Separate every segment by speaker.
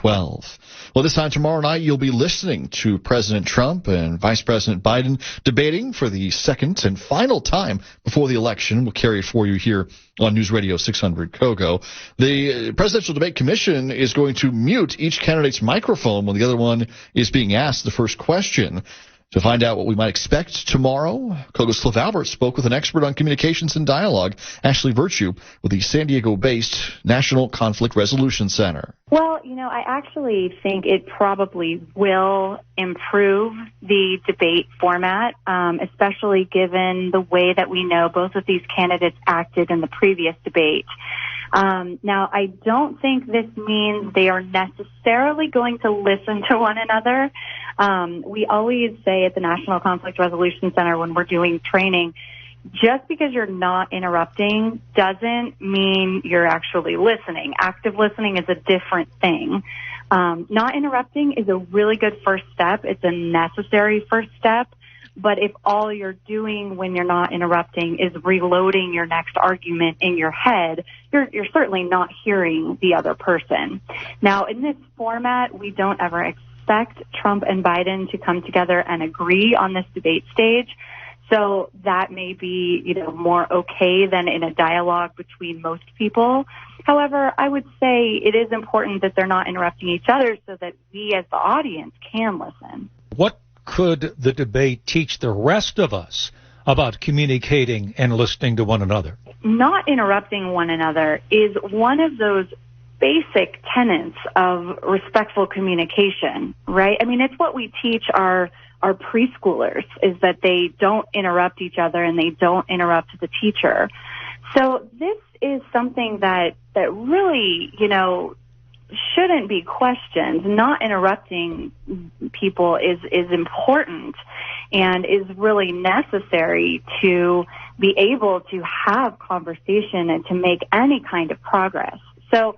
Speaker 1: 12. Well, this time tomorrow night, you'll be listening to President Trump and Vice President Biden debating for the second and final time before the election. We'll carry it for you here on News Radio 600 KOGO. The Presidential Debate Commission is going to mute each candidate's microphone when the other one is being asked the first question. To find out what we might expect tomorrow, KOGO's Cliff Albert spoke with an expert on communications and dialogue, Ashley Virtue, with the San Diego-based National Conflict Resolution Center.
Speaker 2: Well, I actually think it probably will improve the debate format, especially given the way that we know both of these candidates acted in the previous debate. Now, I don't think this means they are necessarily going to listen to one another. We always say at the National Conflict Resolution Center when we're doing training, just because you're not interrupting doesn't mean you're actually listening. Active listening is a different thing. Not interrupting is a really good first step. It's a necessary first step. But if all you're doing when you're not interrupting is reloading your next argument in your head, you're certainly not hearing the other person. Now, in this format, we don't ever expect Trump and Biden to come together and agree on this debate stage. So that may be, more okay than in a dialogue between most people. However, I would say it is important that they're not interrupting each other so that we as the audience can listen.
Speaker 3: What could the debate teach the rest of us about communicating and listening to one another?
Speaker 2: Not interrupting one another is one of those basic tenets of respectful communication, right? I mean, it's what we teach our preschoolers, is that they don't interrupt each other and they don't interrupt the teacher. So this is something that really, shouldn't be questioned. Not interrupting people is important and is really necessary to be able to have conversation and to make any kind of progress. So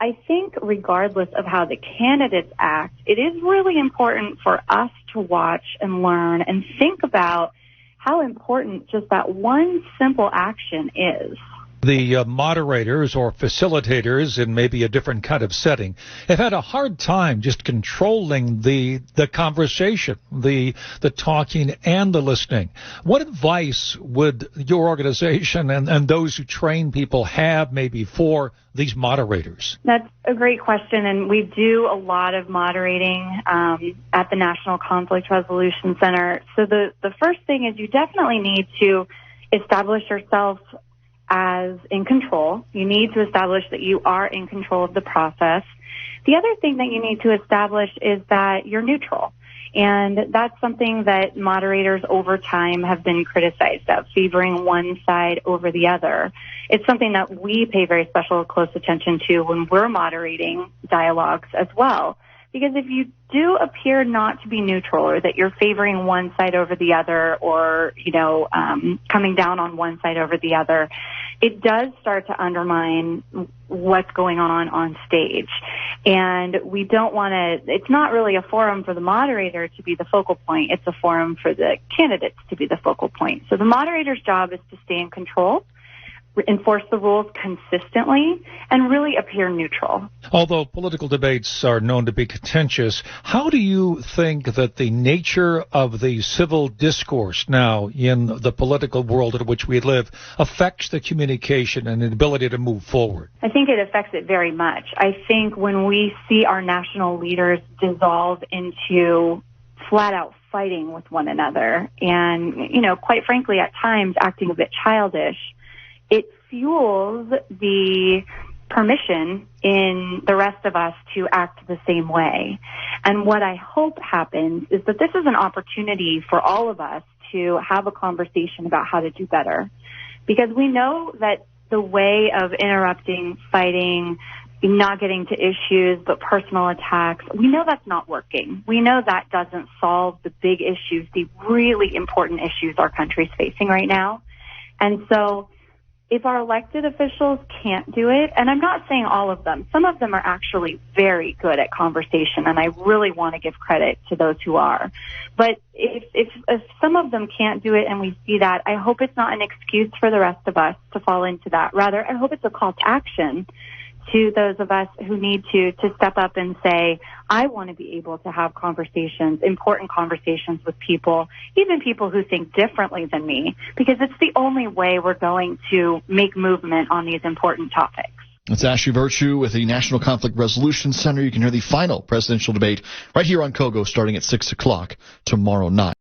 Speaker 2: I think regardless of how the candidates act, it is really important for us to watch and learn and think about how important just that one simple action is.
Speaker 3: The moderators or facilitators in maybe a different kind of setting have had a hard time just controlling the conversation, the talking and the listening. What advice would your organization and those who train people have maybe for these moderators?
Speaker 2: That's a great question, and we do a lot of moderating at the National Conflict Resolution Center. So the first thing is you definitely need to establish yourself as in control. You need to establish that you are in control of the process. The other thing that you need to establish is that you're neutral. And that's something that moderators over time have been criticized of, favoring one side over the other. It's something that we pay very special close attention to when we're moderating dialogues as well. Because if you do appear not to be neutral, or that you're favoring one side over the other, or, coming down on one side over the other, it does start to undermine what's going on stage. And we don't want to, it's not really a forum for the moderator to be the focal point. It's a forum for the candidates to be the focal point. So the moderator's job is to stay in control, enforce the rules consistently, and really appear neutral.
Speaker 3: Although political debates are known to be contentious, how do you think that the nature of the civil discourse now in the political world in which we live affects the communication and the ability to move forward?
Speaker 2: I think it affects it very much. I think when we see our national leaders dissolve into flat-out fighting with one another and, quite frankly, at times acting a bit childish, it fuels the permission in the rest of us to act the same way. And what I hope happens is that this is an opportunity for all of us to have a conversation about how to do better. Because we know that the way of interrupting, fighting, not getting to issues, but personal attacks, we know that's not working. We know that doesn't solve the big issues, the really important issues our country's facing right now. And so if our elected officials can't do it, and I'm not saying all of them, some of them are actually very good at conversation, and I really want to give credit to those who are. But if some of them can't do it and we see that, I hope it's not an excuse for the rest of us to fall into that. Rather, I hope it's a call to action to those of us who need to step up and say, I want to be able to have conversations, important conversations with people, even people who think differently than me, because it's the only way we're going to make movement on these important topics.
Speaker 1: It's Ashley Virtue with the National Conflict Resolution Center. You can hear the final presidential debate right here on KOGO starting at 6 o'clock tomorrow night.